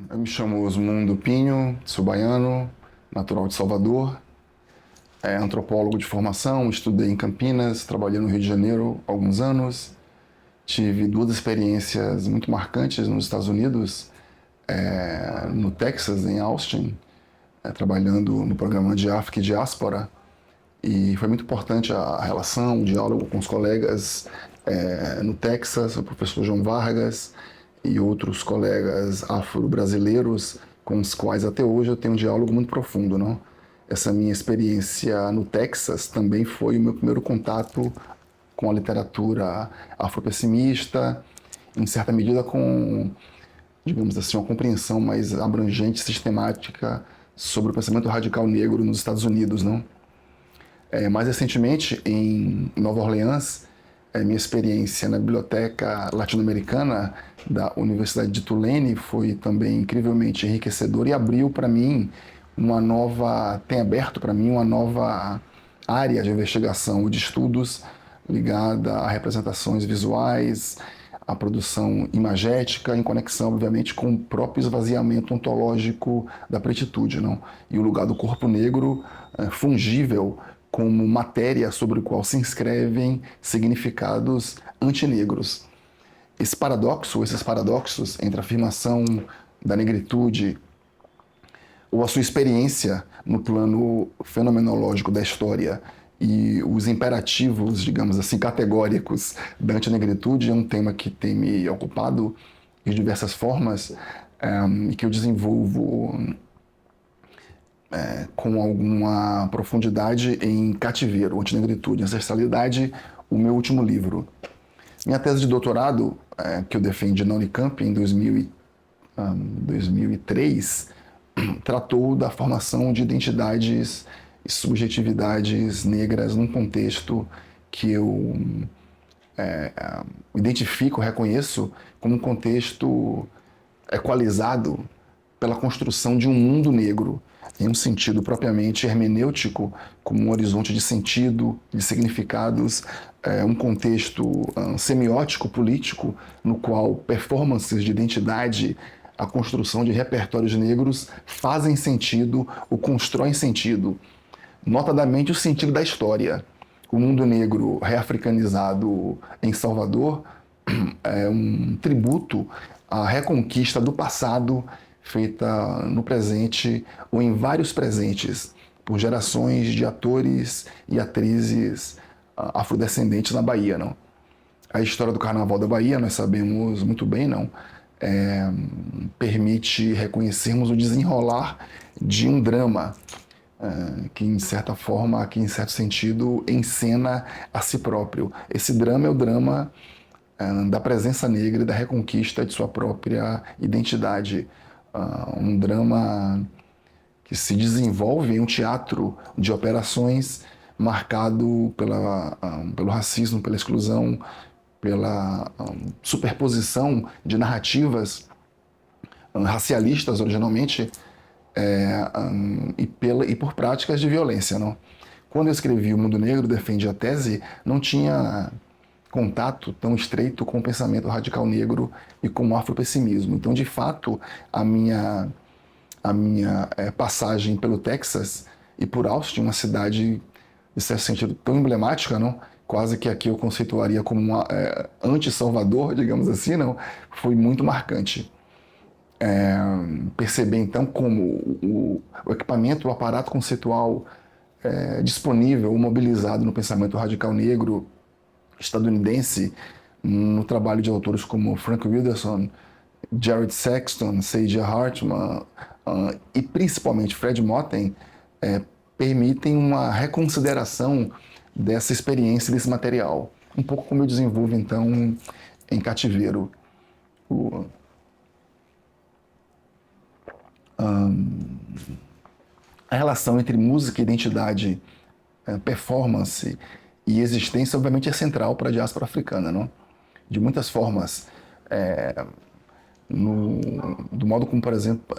Eu me chamo Osmundo Pinho, sou baiano, natural de Salvador, antropólogo de formação, estudei em Campinas, trabalhei no Rio de Janeiro há alguns anos, tive duas experiências muito marcantes nos Estados Unidos, no Texas, em Austin, trabalhando no programa de África e Diáspora, e foi muito importante a relação, o diálogo com os colegas no Texas, o professor João Vargas e outros colegas afro-brasileiros com os quais até hoje eu tenho um diálogo muito profundo, não? Essa minha experiência no Texas também foi o meu primeiro contato com a literatura afropessimista, em certa medida com, digamos assim, uma compreensão mais abrangente, sistemática sobre o pensamento radical negro nos Estados Unidos, não? Mais recentemente, em Nova Orleans, minha experiência na biblioteca latino-americana da Universidade de Tulane foi também incrivelmente enriquecedora e abriu para mim tem aberto para mim uma nova área de investigação, de estudos ligada a representações visuais, a produção imagética, em conexão, obviamente, com o próprio esvaziamento ontológico da pretitude, não? E o lugar do corpo negro fungível como matéria sobre o qual se inscrevem significados antinegros. Esses paradoxos entre a afirmação da negritude ou a sua experiência no plano fenomenológico da história e os imperativos, digamos assim, categóricos da antinegritude é um tema que tem me ocupado de diversas formas e que eu desenvolvo com alguma profundidade em Cativeiro, Antinegritude, Ancestralidade, o meu último livro. Minha tese de doutorado, que eu defendi na Unicamp em 2003, tratou da formação de identidades e subjetividades negras num contexto que eu identifico, reconheço como um contexto equalizado pela construção de um mundo negro, em um sentido propriamente hermenêutico, como um horizonte de sentido, de significados, um contexto semiótico político, no qual performances de identidade, a construção de repertórios negros fazem sentido ou constroem sentido, notadamente o sentido da história. O mundo negro reafricanizado em Salvador é um tributo à reconquista do passado feita no presente ou em vários presentes por gerações de atores e atrizes afrodescendentes na Bahia, não? A história do Carnaval da Bahia, nós sabemos muito bem, não? Permite reconhecermos o desenrolar de um drama que, em certa forma, que em certo sentido, encena a si próprio. Esse drama é o drama da presença negra e da reconquista de sua própria identidade. Um drama que se desenvolve em um teatro de operações marcado pelo racismo, pela exclusão, pela superposição de narrativas racialistas originalmente e por práticas de violência, não? Quando eu escrevi O Mundo Negro, defendi a tese, não tinha contato tão estreito com o pensamento radical negro e com o afropessimismo. Então, de fato, a minha passagem pelo Texas e por Austin, uma cidade, de certo sentido, tão emblemática, não? Quase que aqui eu conceituaria como uma anti-Salvador, digamos assim, não? Foi muito marcante. Perceber, então, como o equipamento, o aparato conceitual disponível, mobilizado no pensamento radical negro estadunidense, no trabalho de autores como Frank Wilderson, Jared Sexton, Saidiya Hartman e principalmente Fred Moten, permitem uma reconsideração dessa experiência, desse material. Um pouco como eu desenvolvo, então, em Cativeiro. A relação entre música, identidade, performance e existência, obviamente, é central para a diáspora africana, não? De muitas formas. Do modo como, por exemplo,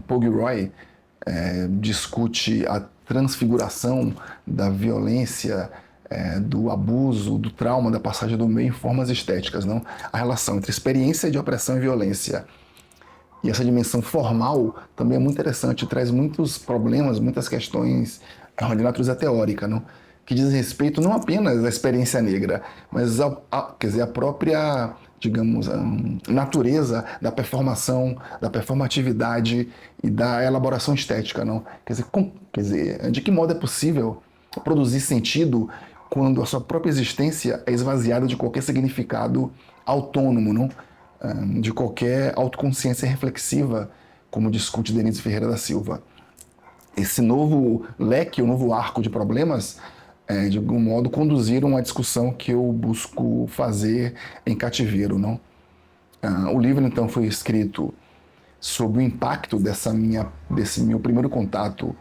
Paul Gilroy discute a transfiguração da violência, do abuso, do trauma, da passagem do meio em formas estéticas, não? A relação entre experiência de opressão e violência E essa dimensão formal também é muito interessante, traz muitos problemas, muitas questões de natureza teórica, não? Que diz respeito não apenas à experiência negra, mas quer dizer, a própria, digamos, a natureza da performação, da performatividade e da elaboração estética, não? Quer dizer, de que modo é possível produzir sentido quando a sua própria existência é esvaziada de qualquer significado autônomo, não? De qualquer autoconsciência reflexiva, como discute Denise Ferreira da Silva. Esse novo leque, o novo arco de problemas, de algum modo conduziram a discussão que eu busco fazer em Cativeiro, não? O livro, então, foi escrito sob o impacto desse meu primeiro contato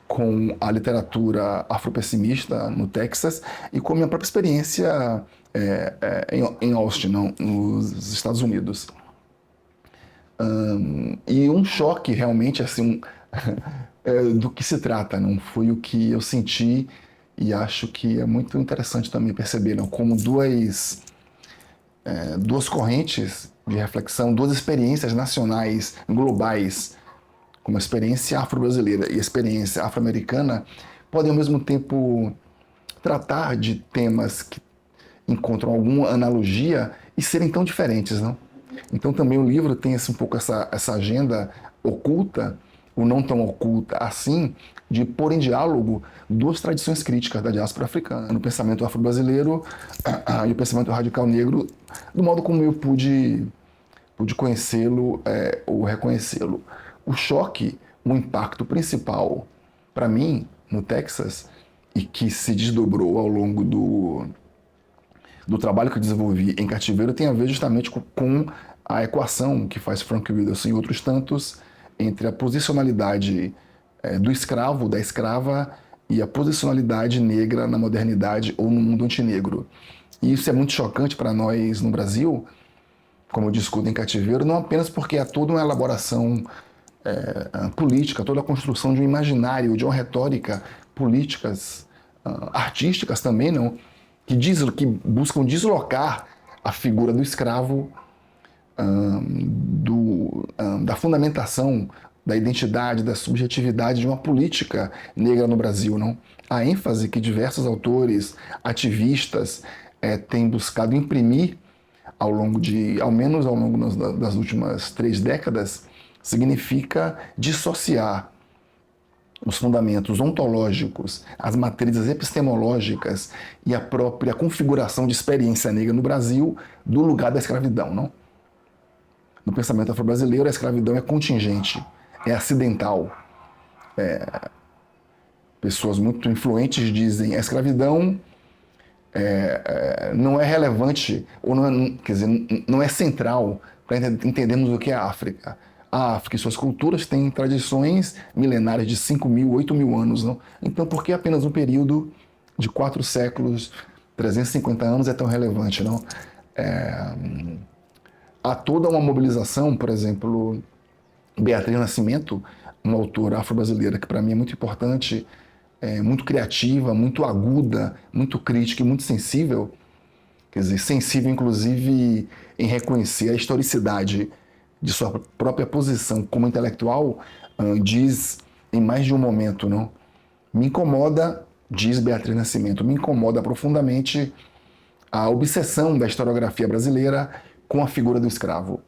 com a literatura afropessimista no Texas e com a minha própria experiência em Austin, não, nos Estados Unidos. E um choque realmente assim do que se trata, não foi o que eu senti e acho que é muito interessante também perceber, não, como duas correntes de reflexão, duas experiências nacionais, globais, como a experiência afro-brasileira e a experiência afro-americana, podem ao mesmo tempo tratar de temas que encontram alguma analogia e serem tão diferentes, não? Então também o livro tem um pouco essa agenda oculta, ou não tão oculta assim, de pôr em diálogo duas tradições críticas da diáspora africana, no pensamento afro-brasileiro e o pensamento radical negro, do modo como eu pude conhecê-lo ou reconhecê-lo. O choque, o impacto principal para mim no Texas e que se desdobrou ao longo do trabalho que eu desenvolvi em Cativeiro tem a ver justamente com a equação que faz Frank Wilderson e outros tantos entre a posicionalidade do escravo, da escrava, e a posicionalidade negra na modernidade ou no mundo antinegro. E isso é muito chocante para nós no Brasil, como eu discuto em Cativeiro, não apenas porque há toda uma elaboração política, toda a construção de um imaginário, de uma retórica, políticas, artísticas também, não, que buscam deslocar a figura do escravo da fundamentação da identidade, da subjetividade de uma política negra no Brasil, não? A ênfase que diversos autores, ativistas, têm buscado imprimir ao menos ao longo das últimas 3 décadas, significa dissociar os fundamentos ontológicos, as matrizes epistemológicas e a própria configuração de experiência negra no Brasil do lugar da escravidão, não? No pensamento afro-brasileiro, a escravidão é contingente, é acidental. Pessoas muito influentes dizem que a escravidão não é relevante, ou não é, quer dizer, não é central para entendermos o que é a África. A África e suas culturas têm tradições milenárias de 5.000, 8.000 anos, não? Então, por que apenas um período de 4 séculos, 350 anos é tão relevante, não? Há toda uma mobilização, por exemplo, Beatriz Nascimento, uma autora afro-brasileira que para mim é muito importante, muito criativa, muito aguda, muito crítica e muito sensível, quer dizer, sensível inclusive em reconhecer a historicidade de sua própria posição como intelectual, diz em mais de um momento, não? Me incomoda, diz Beatriz Nascimento, me incomoda profundamente a obsessão da historiografia brasileira com a figura do escravo.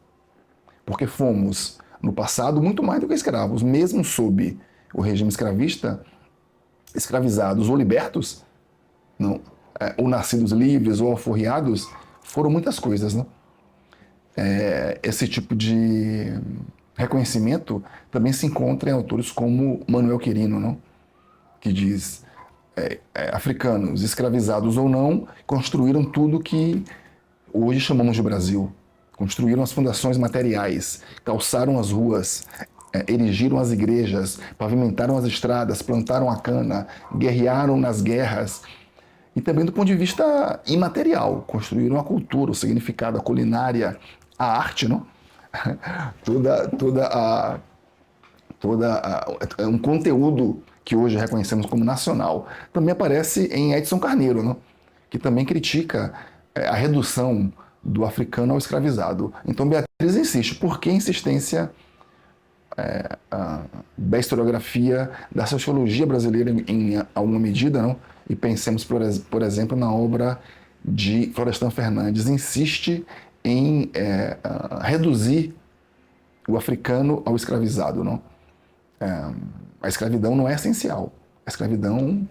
Porque fomos, no passado, muito mais do que escravos, mesmo sob o regime escravista, escravizados ou libertos, não, ou nascidos livres ou alforriados, foram muitas coisas, não? Esse tipo de reconhecimento também se encontra em autores como Manuel Quirino, não? Que diz africanos, escravizados ou não, construíram tudo que hoje chamamos de Brasil. Construíram as fundações materiais, calçaram as ruas, erigiram as igrejas, pavimentaram as estradas, plantaram a cana, guerrearam nas guerras. E também do ponto de vista imaterial, construíram a cultura, o significado, a culinária, a arte, não? Um conteúdo que hoje reconhecemos como nacional. Também aparece em Edson Carneiro, não? Que também critica a redução do africano ao escravizado. Então Beatriz insiste. Por que insistência da historiografia, da sociologia brasileira em alguma medida, não? E pensemos, por exemplo, na obra de Florestan Fernandes, insiste em reduzir o africano ao escravizado, não? A escravidão não é essencial. A escravidão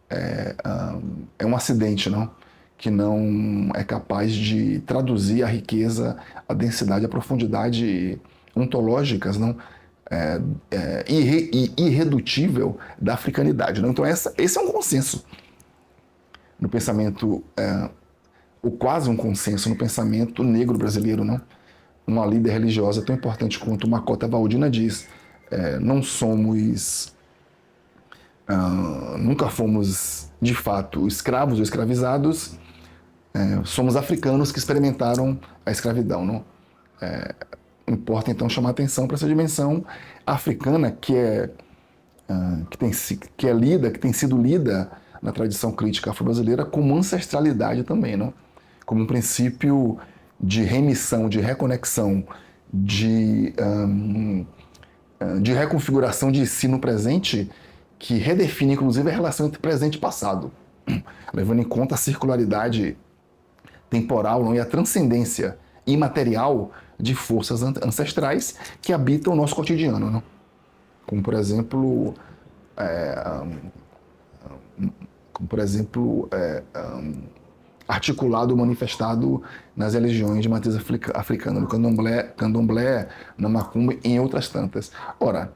é um acidente, não? Que não é capaz de traduzir a riqueza, a densidade, a profundidade ontológicas, não? Irredutível da africanidade. Não? Então, esse é um consenso no pensamento, ou quase um consenso no pensamento negro brasileiro. Não? Uma líder religiosa tão importante quanto Makota Valdina diz, não somos, nunca fomos de fato escravos ou escravizados, somos africanos que experimentaram a escravidão. Não? Importa então chamar atenção para essa dimensão africana que tem sido lida na tradição crítica afro-brasileira como ancestralidade também, não? Como um princípio de remissão, de reconexão, de reconfiguração de si no presente, que redefine inclusive a relação entre presente e passado, levando em conta a circularidade temporal, não? E a transcendência imaterial de forças ancestrais que habitam o nosso cotidiano, não? Como por exemplo, articulado, manifestado nas religiões de matriz africana, no candomblé, na macumba e em outras tantas. Ora,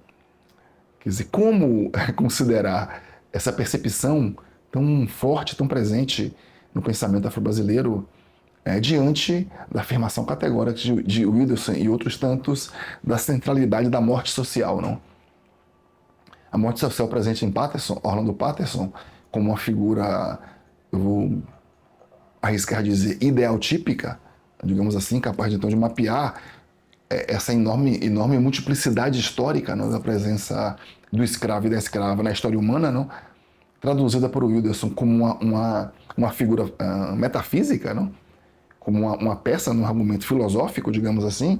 quer dizer, como considerar essa percepção tão forte, tão presente no pensamento afro-brasileiro diante da afirmação categórica de Wilderson e outros tantos da centralidade da morte social, não? A morte social presente em Orlando Patterson, como uma figura, eu vou arriscar dizer, idealtípica, digamos assim, capaz então de mapear essa enorme multiplicidade histórica, não? Da presença do escravo e da escrava na história humana, não? Traduzida por Wilderson como uma figura metafísica, não? Como uma peça num argumento filosófico, digamos assim,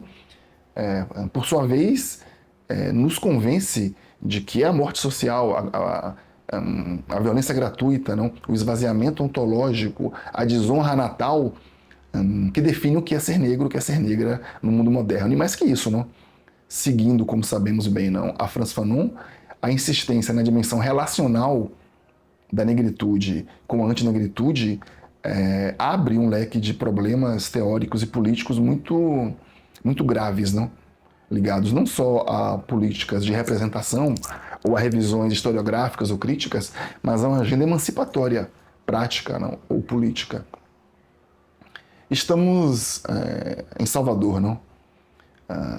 por sua vez, nos convence de que a morte social, a violência gratuita, não? O esvaziamento ontológico, a desonra natal, que define o que é ser negro, o que é ser negra no mundo moderno. E mais que isso, não? Seguindo, como sabemos bem, não? A Frantz Fanon, a insistência na dimensão relacional da negritude com a antinegritude abre um leque de problemas teóricos e políticos muito, muito graves, não? Ligados não só a políticas de representação ou a revisões historiográficas ou críticas, mas a uma agenda emancipatória, prática, não? Ou política. Estamos em Salvador, não?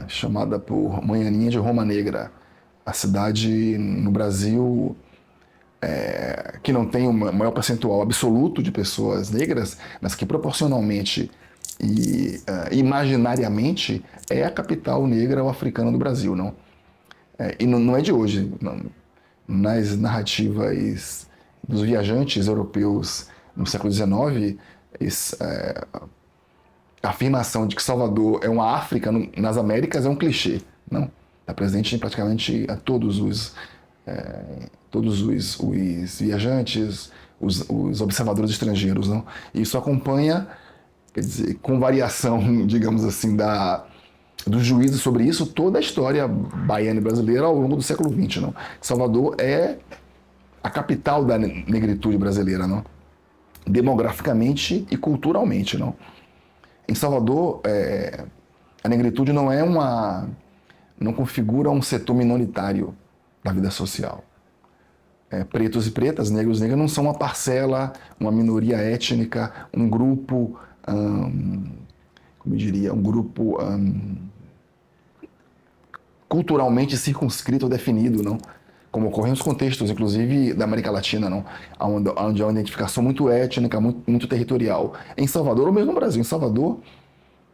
Chamada por Manhaninha de Roma Negra, a cidade no Brasil que não tem o maior percentual absoluto de pessoas negras, mas que proporcionalmente e imaginariamente é a capital negra ou africana do Brasil, não? E não é de hoje. Não. Nas narrativas dos viajantes europeus no século XIX, a afirmação de que Salvador é uma África nas Américas é um clichê, não? Está presente em praticamente todos os viajantes, os observadores estrangeiros, não? E isso acompanha, quer dizer, com variação, digamos assim, do juízo sobre isso, toda a história baiana e brasileira ao longo do século XX, não? Salvador é a capital da negritude brasileira, não? Demograficamente e culturalmente, não? Em Salvador, a negritude não configura um setor minoritário da vida social. Pretos e pretas, negros e negras não são uma parcela, uma minoria étnica, um grupo, como eu diria, um grupo culturalmente circunscrito ou definido, não? Como ocorre nos contextos, inclusive, da América Latina, não? Onde há uma identificação muito étnica, muito territorial. Em Salvador, ou mesmo no Brasil, em Salvador,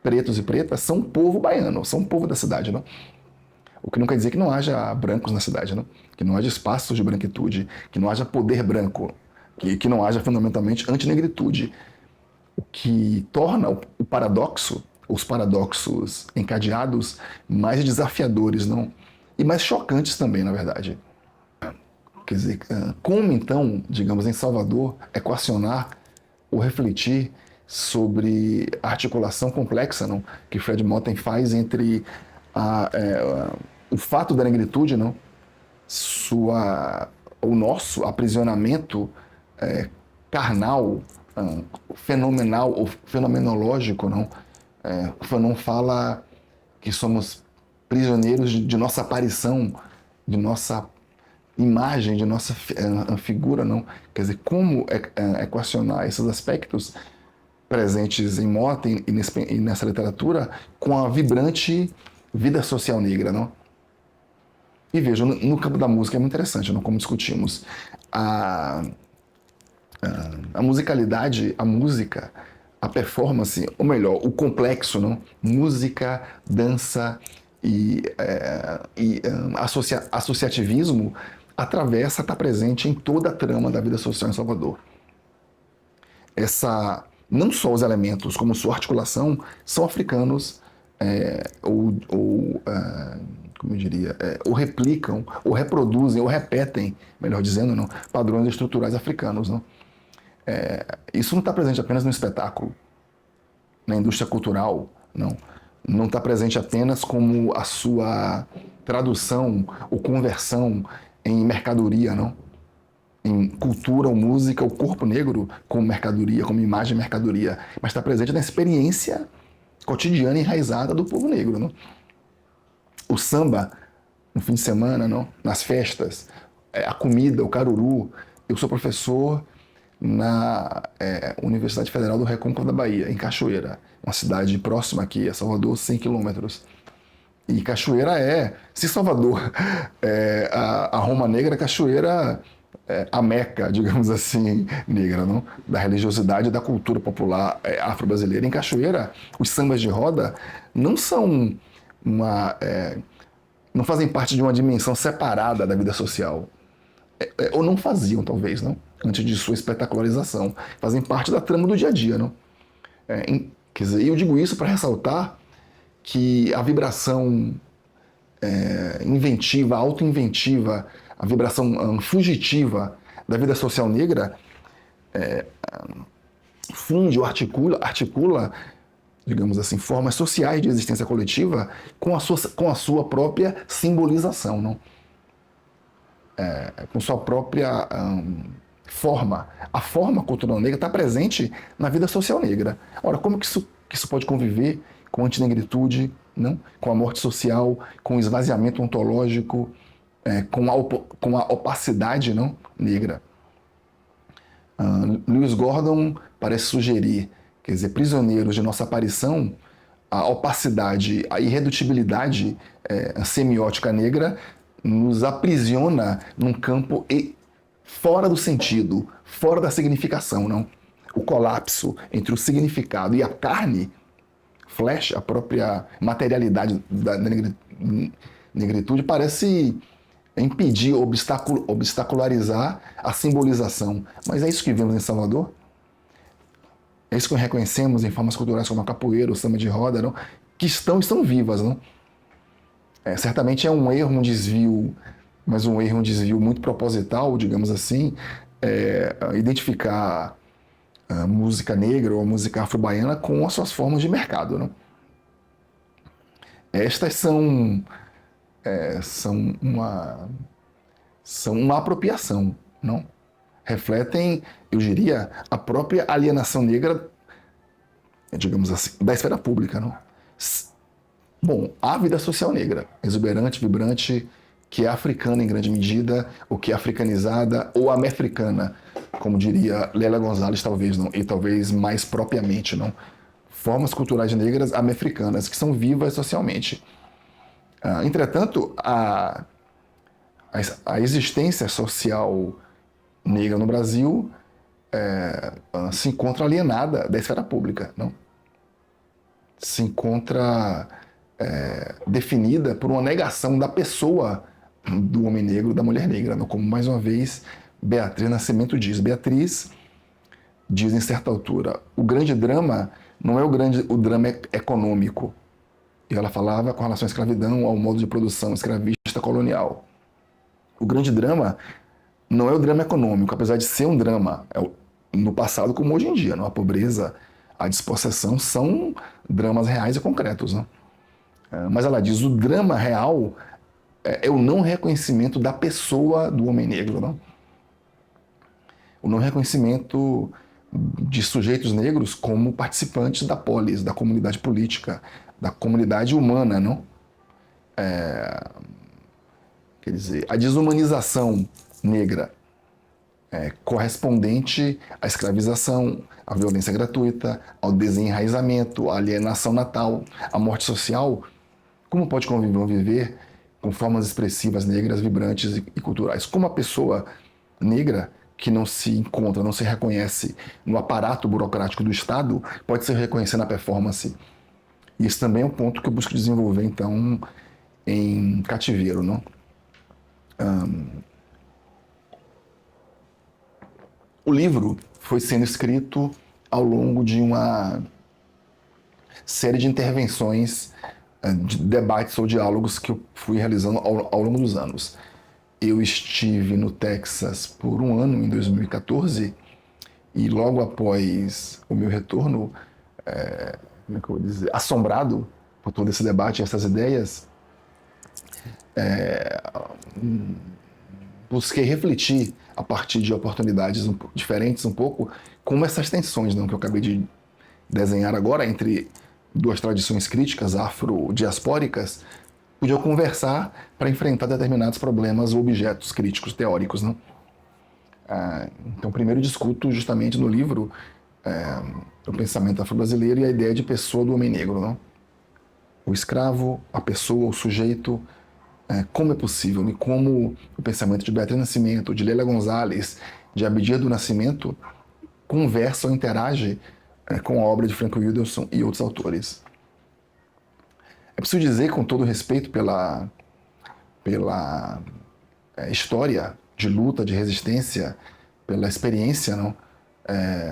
pretos e pretas são povo baiano, são povo da cidade, não? O que não quer dizer que não haja brancos na cidade, não? Que não haja espaços de branquitude, que não haja poder branco, que não haja fundamentalmente antinegritude. O que torna o paradoxo, os paradoxos encadeados, mais desafiadores, não? e mais chocantes também, na verdade. Quer dizer, como então, digamos, em Salvador, equacionar ou refletir sobre a articulação complexa, não, que Fred Motten faz entre o fato da negritude, não, o nosso aprisionamento carnal, fenomenal ou fenomenológico, não? Fanon fala que somos prisioneiros de nossa aparição, de nossa imagem, de nossa figura, não? Quer dizer, como equacionar esses aspectos presentes em Motten e nessa literatura com a vibrante vida social negra, não? E veja, no campo da música é muito interessante, não? Como discutimos. A musicalidade, a música, a performance, ou melhor, o complexo, não? Música, dança e associativismo atravessa, está presente em toda a trama da vida social em Salvador. Não só os elementos, como sua articulação, são africanos, como eu diria, ou replicam, ou reproduzem, ou repetem, melhor dizendo, não, padrões estruturais africanos. Não? Isso não está presente apenas no espetáculo, na indústria cultural, não está presente apenas como a sua tradução ou conversão em mercadoria, não? Em cultura ou música, o corpo negro como mercadoria, como imagem e mercadoria, mas está presente na experiência cotidiana e enraizada do povo negro. Não? O samba, no fim de semana, não? Nas festas, a comida, o caruru. Eu sou professor na Universidade Federal do Recôncavo da Bahia, em Cachoeira, uma cidade próxima aqui, a Salvador, 100 quilômetros. E Cachoeira se Salvador a Roma Negra, Cachoeira a Meca, digamos assim, negra, não? Da religiosidade e da cultura popular afro-brasileira. Em Cachoeira, os sambas de roda não são não fazem parte de uma dimensão separada da vida social. Ou não faziam, talvez, não? Antes de sua espetacularização. Fazem parte da trama do dia a dia, não? Quer dizer, eu digo isso para ressaltar que a vibração inventiva, auto-inventiva, a vibração fugitiva da vida social negra funde ou articula, digamos assim, formas sociais de existência coletiva com a sua própria simbolização, não? Com sua própria forma. A forma cultural negra está presente na vida social negra. Ora, como que isso pode conviver com a antinegritude, não? Com a morte social, com o esvaziamento ontológico, com a opacidade, não? Negra? Lewis Gordon parece sugerir, quer dizer, prisioneiros de nossa aparição, a opacidade, a irredutibilidade semiótica negra nos aprisiona num campo fora do sentido, fora da significação, não? O colapso entre o significado e a carne, flash, a própria materialidade da negritude, parece impedir, obstacularizar a simbolização. Mas é isso que vemos em Salvador? É isso que reconhecemos em formas culturais como a capoeira, o samba de roda, não? Que estão vivas, não? Certamente é um erro, um desvio, mas um desvio muito proposital, digamos assim, identificar a música negra ou a música afro-baiana com as suas formas de mercado, não? Estas são uma apropriação, não? Refletem, eu diria, a própria alienação negra, digamos assim, da esfera pública, não? Bom, a vida social negra, exuberante, vibrante, que é africana em grande medida, ou que é africanizada, ou amefricana, como diria Lélia Gonzalez, talvez, não? E talvez mais propriamente, não? Formas culturais negras amefricanas, que são vivas socialmente. Entretanto, a existência social negra no Brasil se encontra alienada da esfera pública, não? Se encontra definida por uma negação da pessoa do homem negro, da mulher negra, não? Como mais uma vez Beatriz Nascimento diz. Beatriz diz em certa altura: o grande drama não é o drama econômico. E ela falava com relação à escravidão, ao modo de produção escravista racista colonial. O grande drama não é o drama econômico, apesar de ser um drama, no passado como hoje em dia, não? A pobreza, a despossessão são dramas reais e concretos. Não? Mas ela diz, o drama real é o não reconhecimento da pessoa do homem negro. Não? O não reconhecimento de sujeitos negros como participantes da polis, da comunidade política, da comunidade humana, não? Quer dizer, a desumanização negra correspondente à escravização, à violência gratuita, ao desenraizamento, à alienação natal, à morte social. Como pode conviver com formas expressivas negras, vibrantes e culturais? Como a pessoa negra que não se encontra, não se reconhece no aparato burocrático do Estado, pode se reconhecer na performance. E isso também é um ponto que eu busco desenvolver, então, em Cativeiro. Não? O livro foi sendo escrito ao longo de uma série de intervenções, de debates ou diálogos que eu fui realizando ao longo dos anos. Eu estive no Texas por um ano, em 2014, e logo após o meu retorno, como é que eu vou dizer, assombrado por todo esse debate e essas ideias, busquei refletir a partir de oportunidades diferentes um pouco, como essas tensões, não, que eu acabei de desenhar agora entre duas tradições críticas afrodiaspóricas, podiam conversar para enfrentar determinados problemas ou objetos críticos teóricos. Não? Então, primeiro discuto justamente no livro o pensamento afro-brasileiro e a ideia de pessoa do homem negro. Não? O escravo, a pessoa, o sujeito, como é possível, e como o pensamento de Beatriz Nascimento, de Lélia Gonzalez, de Abdias do Nascimento, conversa ou interage com a obra de Frank Wilderson e outros autores. É preciso dizer, com todo respeito pela história de luta, de resistência, pela experiência não,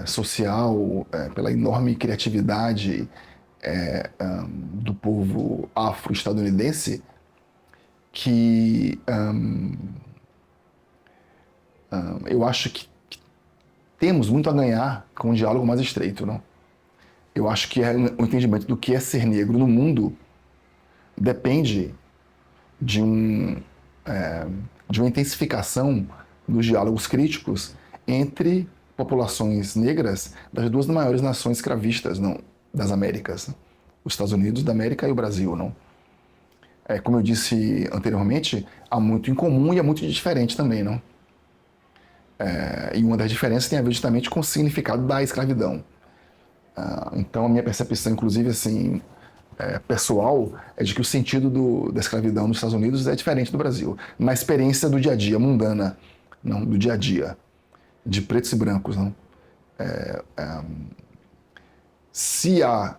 social, pela enorme criatividade do povo afro-estadunidense, que eu acho que temos muito a ganhar com um diálogo mais estreito. Não? Eu acho que o entendimento do que é ser negro no mundo depende de uma intensificação dos diálogos críticos entre populações negras das duas maiores nações escravistas das Américas, os Estados Unidos da América e o Brasil. Não? Como eu disse anteriormente, há muito em comum e há muito de diferente também. Não? E uma das diferenças tem a ver justamente com o significado da escravidão. Então a minha percepção, inclusive, assim, pessoal, é de que o sentido da escravidão nos Estados Unidos é diferente do Brasil. Na experiência do dia a dia, mundana, não, do dia a dia, de pretos e brancos. Não? Se há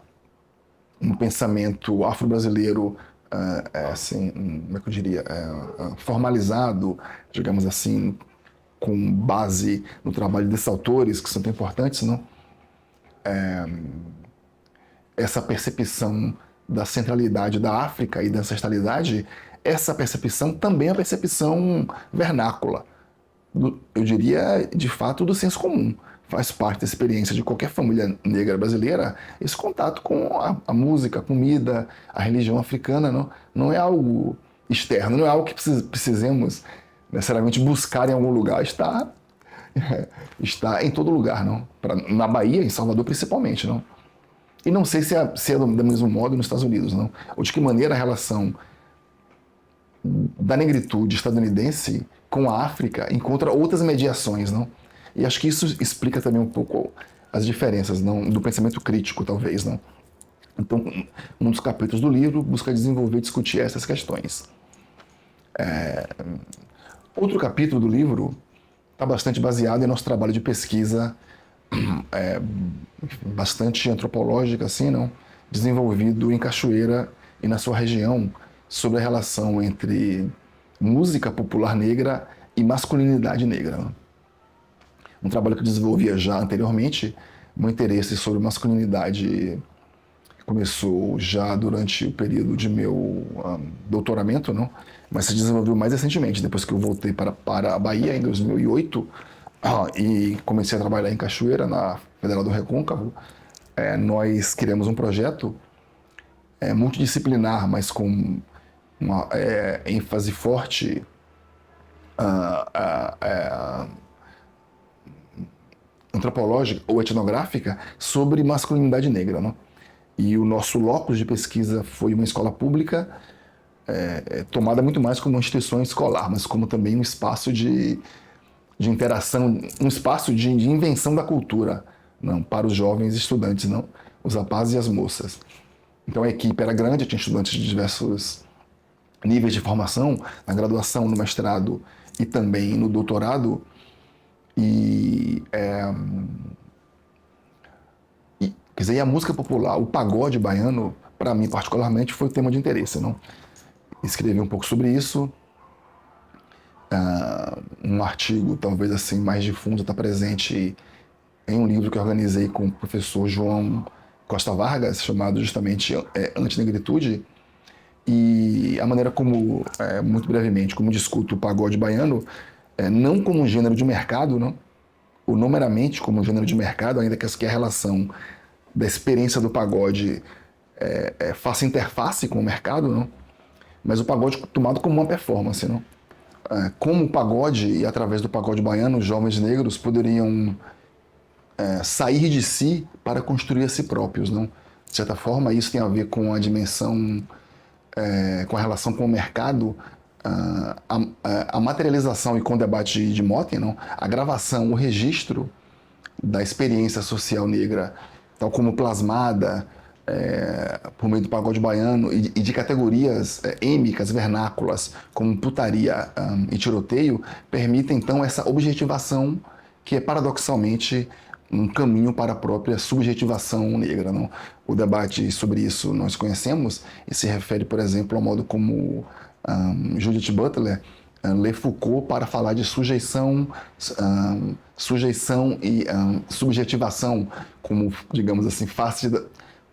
um pensamento afro-brasileiro assim, como é que eu diria, formalizado, digamos assim, com base no trabalho desses autores, que são tão importantes, não? Essa percepção da centralidade da África e da ancestralidade, essa percepção também é a percepção vernácula, eu diria, de fato, do senso comum. Faz parte da experiência de qualquer família negra brasileira esse contato com a música, a comida, a religião africana. Não é algo externo, não é algo que precisemos necessariamente buscar em algum lugar. Está em todo lugar, não? Na Bahia, em Salvador principalmente. Não? E não sei se é do mesmo modo nos Estados Unidos. Não? Ou de que maneira a relação da negritude estadunidense com a África encontra outras mediações. Não? E acho que isso explica também um pouco as diferenças do pensamento crítico, talvez. Não? Então, um dos capítulos do livro busca desenvolver e discutir essas questões. Outro capítulo do livro está bastante baseado em nosso trabalho de pesquisa, bastante antropológica, assim, não? Desenvolvido em Cachoeira e na sua região, sobre a relação entre música popular negra e masculinidade negra. Não? Um trabalho que eu desenvolvia já anteriormente, meu interesse sobre masculinidade começou já durante o período de meu doutoramento, não? Mas se desenvolveu mais recentemente, depois que eu voltei para a Bahia em 2008 e comecei a trabalhar em Cachoeira, na Federal do Recôncavo. Nós criamos um projeto multidisciplinar, mas com uma ênfase forte antropológica ou etnográfica sobre masculinidade negra, não? E o nosso locus de pesquisa foi uma escola pública, tomada muito mais como uma instituição escolar, mas como também um espaço de interação, um espaço de invenção da cultura, não, para os jovens estudantes, não, os rapazes e as moças. Então a equipe era grande, tinha estudantes de diversos níveis de formação, na graduação, no mestrado e também no doutorado. Quer dizer, e a música popular, o pagode baiano, para mim particularmente, foi o tema de interesse, não? Escrevi um pouco sobre isso. Um artigo, talvez assim, mais de fundo, está presente em um livro que eu organizei com o professor João Costa Vargas, chamado justamente Antinegritude. E a maneira como, muito brevemente, como discuto o pagode baiano, não como um gênero de mercado, não? Ou não meramente como um gênero de mercado, ainda que a relação da experiência do pagode faça interface com o mercado, não? Mas o pagode tomado como uma performance, não? Como o pagode, e através do pagode baiano, os jovens negros poderiam sair de si para construir a si próprios, não? De certa forma, isso tem a ver com a dimensão, com a relação com o mercado, a materialização e com o debate de Motten, não? A gravação, o registro da experiência social negra, tal como plasmada por meio do pagode baiano e de categorias êmicas, vernáculas, como putaria e tiroteio, permitem então essa objetivação que é paradoxalmente um caminho para a própria subjetivação negra, não? O debate sobre isso nós conhecemos e se refere, por exemplo, ao modo como Judith Butler lê Foucault para falar de sujeição e subjetivação como, digamos assim,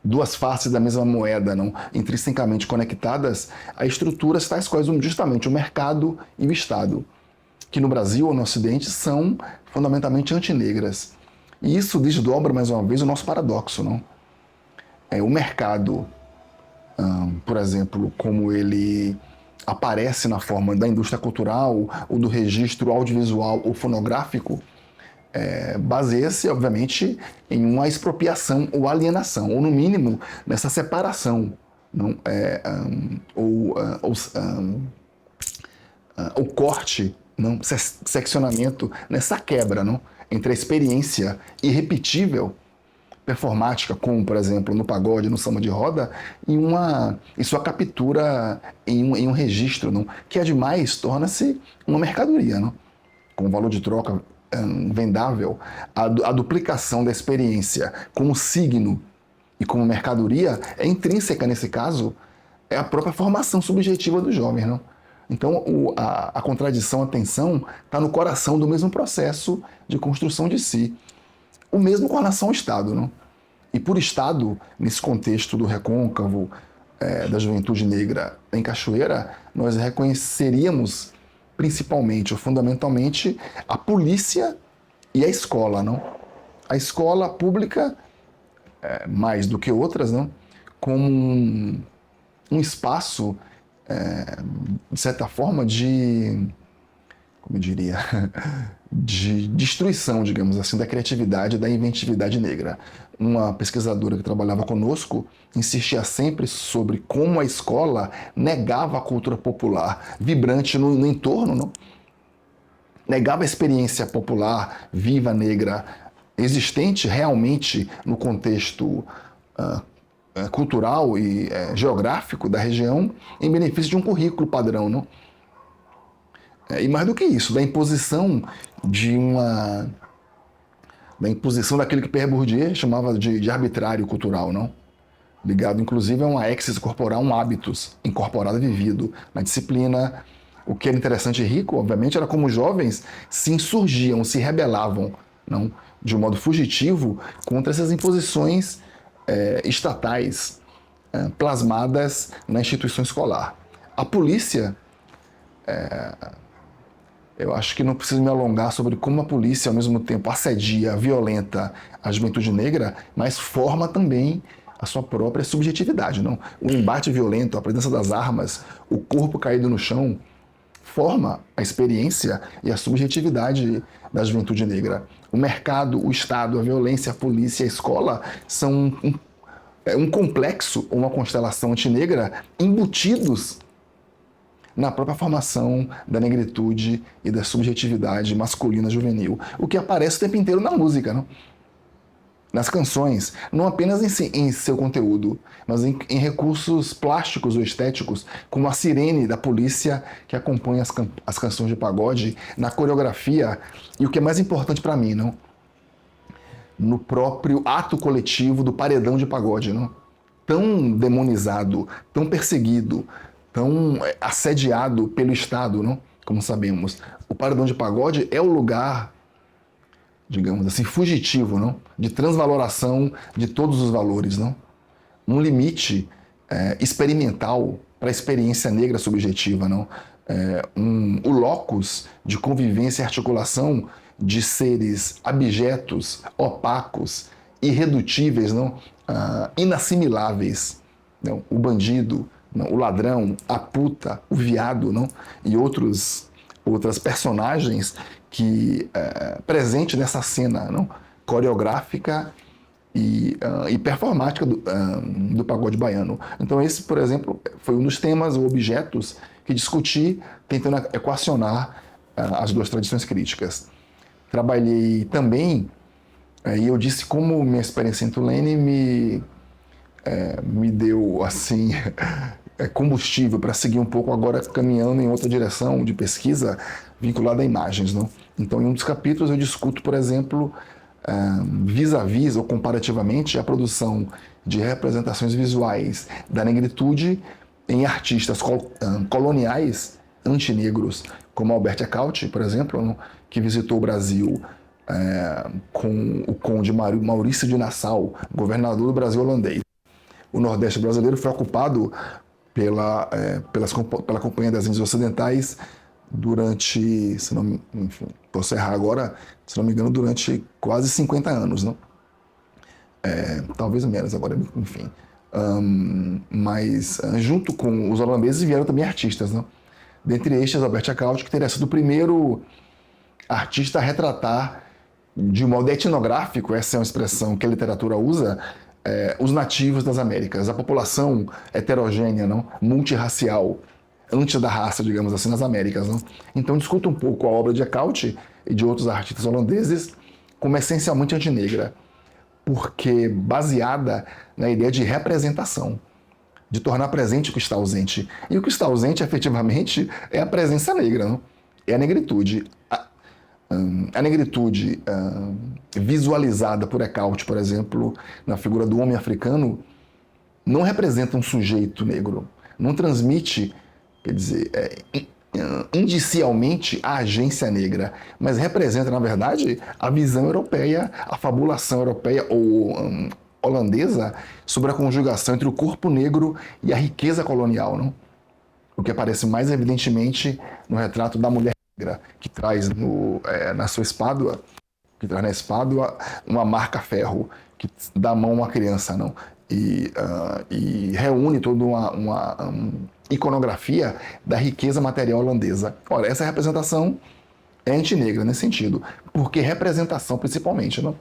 duas faces da mesma moeda, não? Intrinsecamente conectadas a estruturas tais quais justamente o mercado e o Estado, que no Brasil ou no Ocidente são fundamentalmente antinegras. E isso desdobra, mais uma vez, o nosso paradoxo, não? O mercado, por exemplo, como ele aparece na forma da indústria cultural ou do registro audiovisual ou fonográfico, baseia-se, obviamente, em uma expropriação ou alienação, ou no mínimo, nessa separação, não? O corte, não? Seccionamento, nessa quebra, não? Entre a experiência irrepetível, performática, como, por exemplo, no pagode, no samba de roda, e sua captura em um registro, não? Que, ademais, torna-se uma mercadoria, não? Com valor de troca vendável. A duplicação da experiência como signo e como mercadoria é intrínseca, nesse caso, é a própria formação subjetiva do jovem, não? Então, a contradição, a tensão, está no coração do mesmo processo de construção de si. O mesmo com relação ao Estado, não? E por Estado, nesse contexto do recôncavo, da juventude negra em Cachoeira, nós reconheceríamos principalmente ou fundamentalmente a polícia e a escola, não? A escola pública, mais do que outras, não? Como um espaço, de certa forma, como eu diria, de destruição, digamos assim, da criatividade, da inventividade negra. Uma pesquisadora que trabalhava conosco insistia sempre sobre como a escola negava a cultura popular vibrante no entorno, não? Negava a experiência popular, viva, negra, existente realmente no contexto cultural e geográfico da região, em benefício de um currículo padrão, não? E mais do que isso, da imposição daquilo que Pierre Bourdieu chamava de arbitrário cultural, não? Ligado, inclusive, a uma exis corporal, um hábitus incorporado e vivido na disciplina. O que era interessante e rico, obviamente, era como os jovens se insurgiam, se rebelavam, não? De um modo fugitivo contra essas imposições estatais plasmadas na instituição escolar. A polícia, eu acho que não preciso me alongar sobre como a polícia, ao mesmo tempo, assedia, violenta a juventude negra, mas forma também a sua própria subjetividade, não? O embate violento, a presença das armas, o corpo caído no chão, forma a experiência e a subjetividade da juventude negra. O mercado, o Estado, a violência, a polícia, a escola são um complexo, uma constelação antinegra embutidos na própria formação da negritude e da subjetividade masculina juvenil, o que aparece o tempo inteiro na música, não? Nas canções, não apenas em seu conteúdo, mas em recursos plásticos ou estéticos, como a sirene da polícia que acompanha as canções de pagode, na coreografia e o que é mais importante para mim, não? No próprio ato coletivo do paredão de pagode, não? Tão demonizado, tão perseguido, tão assediado pelo Estado, não? Como sabemos. O paredão de pagode é o lugar, digamos assim, fugitivo, não? De transvaloração de todos os valores, não? Um limite experimental para a experiência negra subjetiva, não? O locus de convivência e articulação de seres abjetos, opacos, irredutíveis, não? Inassimiláveis. Não? O bandido, não? O ladrão, a puta, o viado, não? E outras personagens que presente nessa cena, não? Coreográfica e performática do pagode baiano. Então esse, por exemplo, foi um dos temas ou objetos que discuti tentando equacionar as duas tradições críticas. Trabalhei também, e eu disse como minha experiência em Tulane me deu assim combustível para seguir um pouco agora caminhando em outra direção de pesquisa vinculada a imagens, não? Então, em um dos capítulos eu discuto, por exemplo, vis-à-vis ou comparativamente a produção de representações visuais da negritude em artistas coloniais antinegros, como Albert Eckhout, por exemplo, que visitou o Brasil com o conde Maurício de Nassau, governador do Brasil holandês. O Nordeste brasileiro foi ocupado pela Companhia das Índias Ocidentais durante, enfim, posso errar agora, se não me engano, durante quase 50 anos, não? Talvez menos agora, enfim. Mas junto com os holandeses vieram também artistas, não? Dentre estes, Albert Eckhout, que teria sido o primeiro artista a retratar de modo etnográfico, essa é uma expressão que a literatura usa, os nativos das Américas, a população heterogênea, não? Multirracial, antes da raça, digamos assim, nas Américas. Não? Então discuto um pouco a obra de Eckhout e de outros artistas holandeses como essencialmente antinegra, porque baseada na ideia de representação, de tornar presente o que está ausente. E o que está ausente, efetivamente, é a presença negra, não? É a negritude. A negritude visualizada por Eckhout, por exemplo, na figura do homem africano, não representa um sujeito negro, não transmite, quer dizer, indicialmente a agência negra, mas representa, na verdade, a visão europeia, a fabulação europeia ou holandesa sobre a conjugação entre o corpo negro e a riqueza colonial, não? O que aparece mais evidentemente no retrato da mulher negra, que traz na sua espádua, que traz na espádua uma marca-ferro, que dá a mão a uma criança, não? E reúne toda uma iconografia da riqueza material holandesa. Ora, essa representação é antinegra nesse sentido. Porque representação, principalmente, não?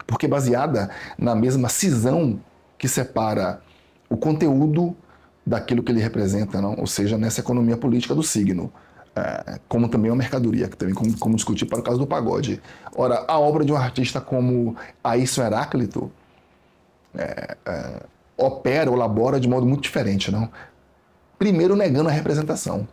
Porque baseada na mesma cisão que separa o conteúdo daquilo que ele representa, não? Ou seja, nessa economia política do signo, como também uma mercadoria, que também como discutir para o caso do pagode. Ora, a obra de um artista como Aísson Heráclito opera ou labora de modo muito diferente, não? Primeiro negando a representação,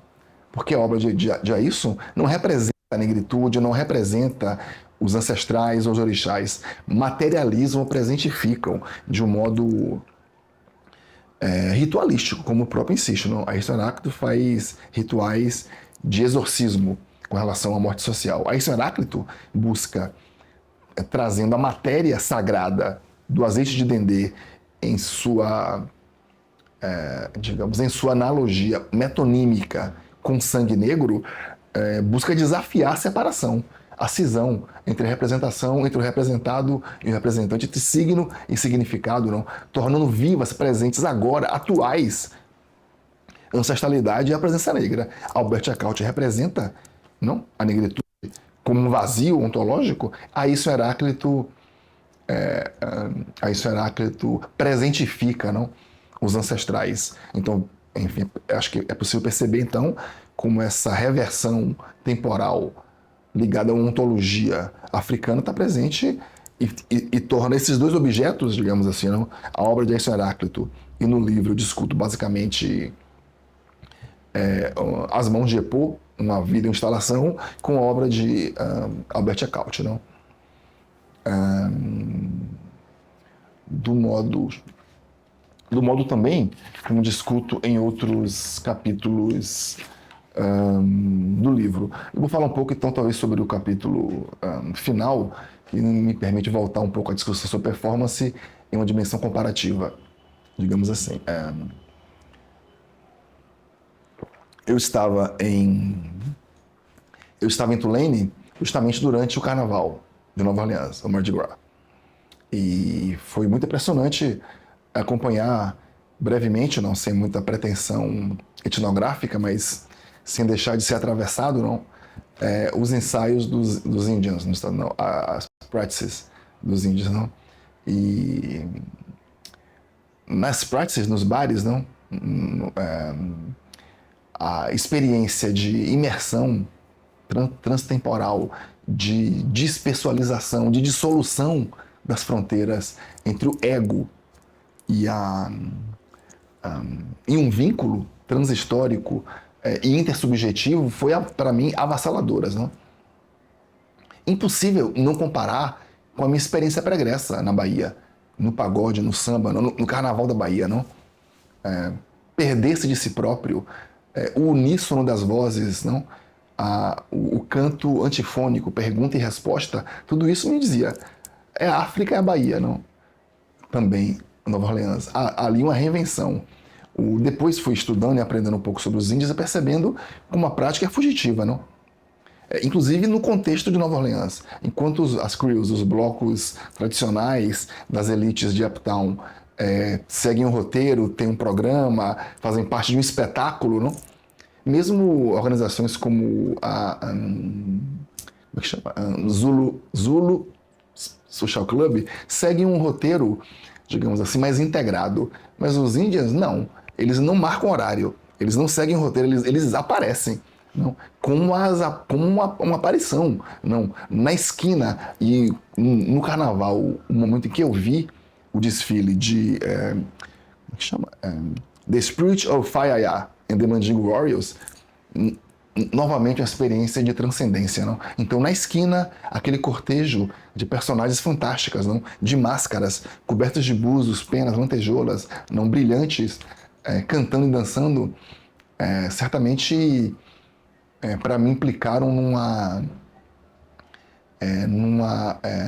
porque a obra de Aísson não representa a negritude, não representa os ancestrais ou os orixás, materializam ou presentificam de um modo ritualístico, como o próprio insiste. Não? Aísson Heráclito faz rituais de exorcismo com relação à morte social. Aísson Heráclito busca, trazendo a matéria sagrada do azeite de dendê em sua, digamos, em sua analogia metonímica com sangue negro, busca desafiar a separação, a cisão entre a representação, entre o representado e o representante, entre signo e significado, não? Tornando vivas, presentes agora, atuais, a ancestralidade e a presença negra. Albert Eckhout representa, não, a negritude como um vazio ontológico. A isso Heráclito presentifica, não, os ancestrais. Então, enfim, acho que é possível perceber então como essa reversão temporal ligada a uma ontologia africana está presente e torna esses dois objetos, digamos assim, não, a obra de Edson Heráclito e no livro eu discuto basicamente As Mãos de Epô, uma vida e instalação, com a obra de Albert Eckhout, não? Do modo também, como discuto em outros capítulos do livro. Eu vou falar um pouco, então, talvez sobre o capítulo final, que me permite voltar um pouco à discussão sobre performance em uma dimensão comparativa, digamos assim. Eu estava em Tulane justamente durante o Carnaval de Nova Orleans, o Mardi Gras. E foi muito impressionante acompanhar brevemente, não sem muita pretensão etnográfica, mas sem deixar de ser atravessado, não, os ensaios dos índios, não, as practices dos índios, não. E nas practices, nos bares, não, a experiência de imersão transtemporal, de despessoalização, de dissolução das fronteiras entre o ego e um vínculo transhistórico e intersubjetivo foi, para mim, avassalladoras. Não? Impossível não comparar com a minha experiência pregressa na Bahia, no pagode, no samba, no carnaval da Bahia. Não? Perder-se de si próprio, o uníssono das vozes, não? O canto antifônico, pergunta e resposta, tudo isso me dizia, a África é a Bahia, não? Também Nova Orleans. Há ali uma reinvenção. Depois fui estudando e aprendendo um pouco sobre os índios e percebendo como a prática é fugitiva, não? Inclusive no contexto de Nova Orleans. Enquanto as crews, os blocos tradicionais das elites de Uptown seguem um roteiro, têm um programa, fazem parte de um espetáculo, não? Mesmo organizações como como é que chama? Zulu Social Club seguem um roteiro, digamos assim, mais integrado. Mas os índios, não. Eles não marcam horário. Eles não seguem roteiro, eles aparecem. Não, como uma aparição. Não, na esquina. E no carnaval, o momento em que eu vi o desfile de... como é que chama? The Spirit of Fire and the Mandingo Warriors, novamente uma experiência de transcendência, não? Então, na esquina, aquele cortejo de personagens fantásticas, não? De máscaras, cobertas de búzios, penas, lantejoulas, não brilhantes, cantando e dançando, certamente, para mim, implicaram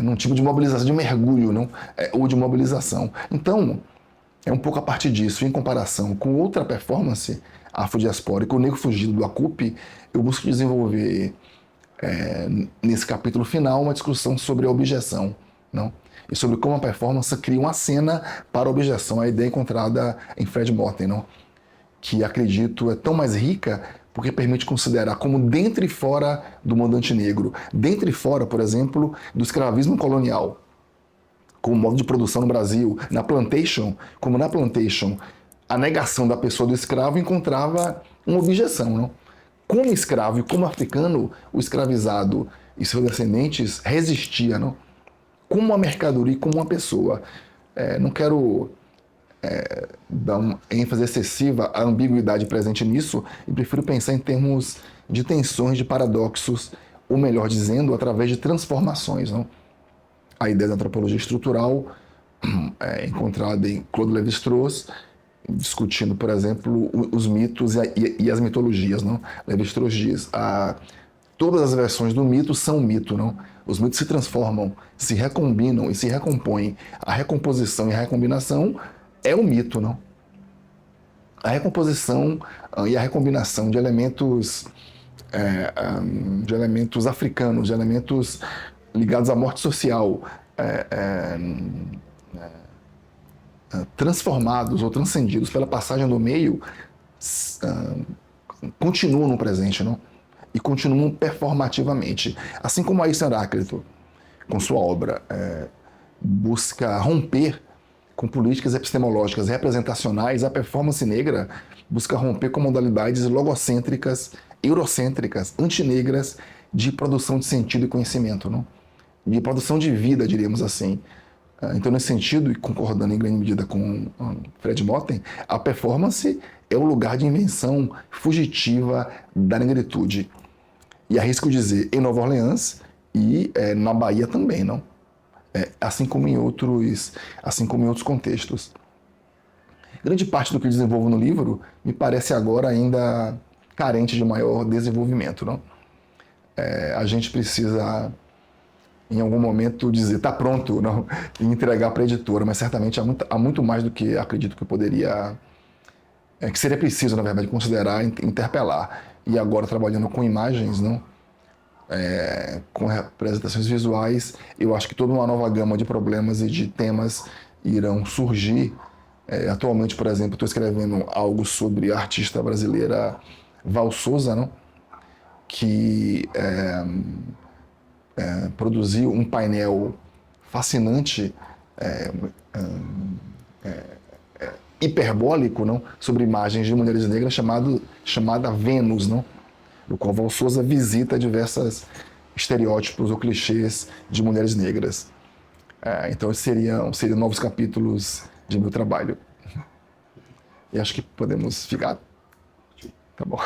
num tipo de mobilização, de mergulho, não? Ou de mobilização. Então, é um pouco a partir disso, em comparação com outra performance afrodiaspórica, o Negro Fugido do Acupe, eu busco desenvolver nesse capítulo final uma discussão sobre a objeção, não? E sobre como a performance cria uma cena para a objeção, a ideia encontrada em Fred Morten, não? Que acredito é tão mais rica porque permite considerar como dentro e fora do mandante negro, dentro e fora, por exemplo, do escravismo colonial, como modo de produção no Brasil, na plantation, como na plantation a negação da pessoa do escravo encontrava uma objeção, não? Como escravo e como africano, o escravizado e seus descendentes resistia, não? Como uma mercadoria e como uma pessoa. Não quero dar uma ênfase excessiva à ambiguidade presente nisso e prefiro pensar em termos de tensões, de paradoxos, ou melhor dizendo, através de transformações, não? A ideia da antropologia estrutural encontrada em Claude Lévi-Strauss, discutindo, por exemplo, os mitos e as mitologias, não? Lévi-Strauss diz, todas as versões do mito são mito, não? Os mitos se transformam, se recombinam e se recompõem. A recomposição e a recombinação é o mito, não? A recomposição e a recombinação de elementos africanos, de elementos ligados à morte social, transformados ou transcendidos pela passagem do meio, continuam no presente, não? E continuam performativamente. Assim como Aísson Heráclito, com sua obra, busca romper com políticas epistemológicas representacionais, a performance negra busca romper com modalidades logocêntricas, eurocêntricas, antinegras de produção de sentido e conhecimento, não? De produção de vida, diríamos assim. Então, nesse sentido, e concordando em grande medida com Fred Motten, a performance é o lugar de invenção fugitiva da negritude. E arrisco dizer, em Nova Orleans e na Bahia também, não? Assim como em outros contextos. Grande parte do que eu desenvolvo no livro me parece agora ainda carente de maior desenvolvimento, não? A gente precisa, em algum momento, dizer, está pronto, não? E entregar para a editora, mas certamente há muito mais do que acredito que eu poderia, que seria preciso, na verdade, considerar, interpelar. E agora, trabalhando com imagens, não? Com representações visuais, eu acho que toda uma nova gama de problemas e de temas irão surgir. Atualmente, por exemplo, estou escrevendo algo sobre a artista brasileira Val Souza, não? Que produziu um painel fascinante, hiperbólico, não? Sobre imagens de mulheres negras chamada Vênus, não? Do qual Val Souza visita diversos estereótipos ou clichês de mulheres negras. Então seriam novos capítulos de meu trabalho. E acho que podemos ficar. Tá bom.